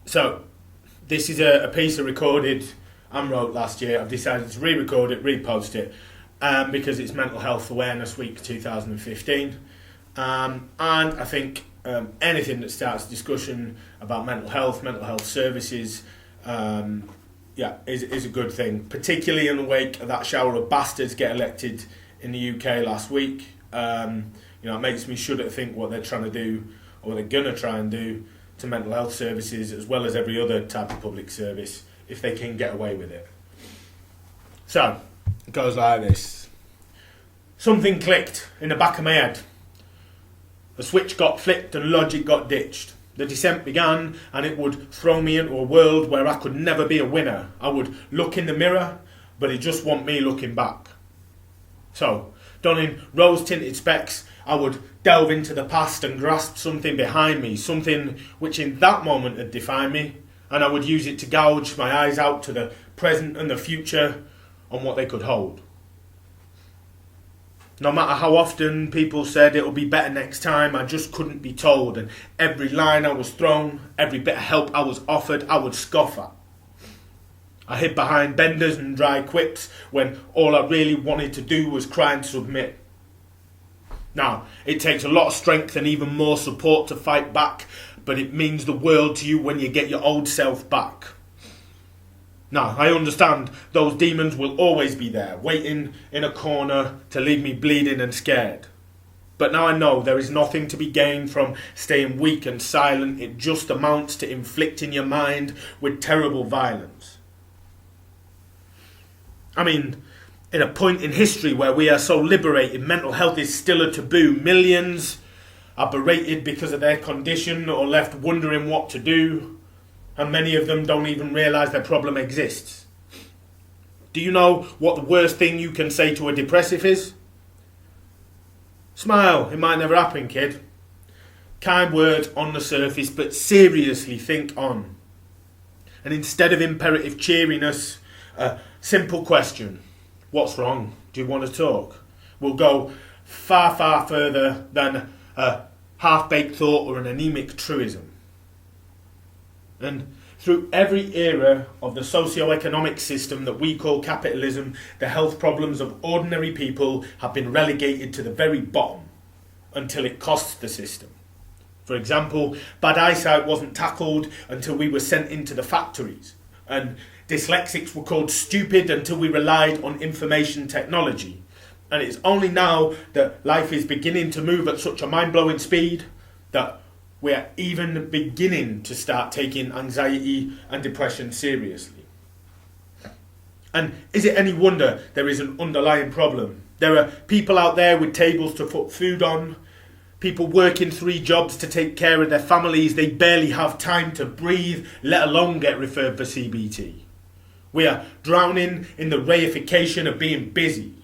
So, this is a piece I recorded and wrote last year. I've decided to re-record it, repost it, because it's Mental Health Awareness Week 2015. And I think anything that starts discussion about mental health services, is a good thing, particularly in the wake of that shower of bastards get elected in the UK last week. It makes me shudder to think what they're trying to do, or what they're going to try and do, to mental health services as well as every other type of public service, if they can get away with it. So, it goes like this. Something clicked in the back of my head. A switch got flicked and logic got ditched. The descent began, and it would throw me into a world where I could never be a winner. I would look in the mirror, but it just wasn't me looking back. So, donning rose-tinted specs, I would delve into the past and grasp something behind me, something which in that moment had defined me, and I would use it to gouge my eyes out to the present and the future on what they could hold. No matter how often people said it'll be better next time, I just couldn't be told, and every line I was thrown, every bit of help I was offered, I would scoff at. I hid behind benders and dry quips when all I really wanted to do was cry and submit. Now, it takes a lot of strength and even more support to fight back, but it means the world to you when you get your old self back. Now, I understand those demons will always be there, waiting in a corner to leave me bleeding and scared. But now I know there is nothing to be gained from staying weak and silent. It just amounts to inflicting your mind with terrible violence. I mean, in a point in history where we are so liberated, mental health is still a taboo. Millions are berated because of their condition or left wondering what to do, and many of them don't even realise their problem exists. Do you know what the worst thing you can say to a depressive is? Smile, it might never happen, kid. Kind words on the surface, but seriously think on. And instead of imperative cheeriness, a simple question. What's wrong? Do you want to talk? Will go far, far further than a half-baked thought or an anemic truism. And through every era of the socio-economic system that we call capitalism, the health problems of ordinary people have been relegated to the very bottom until it costs the system. For example, bad eyesight wasn't tackled until we were sent into the factories, and dyslexics were called stupid until we relied on information technology. And it's only now that life is beginning to move at such a mind-blowing speed that we're even beginning to start taking anxiety and depression seriously. And is it any wonder there is an underlying problem? There are people out there with tables to put food on, people working 3 jobs to take care of their families. They barely have time to breathe, let alone get referred for CBT. We are drowning in the reification of being busy,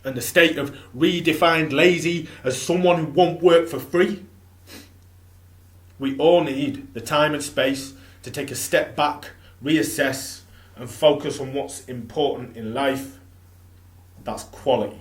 and the state of redefined lazy as someone who won't work for free. We all need the time and space to take a step back, reassess, and focus on what's important in life. That's quality.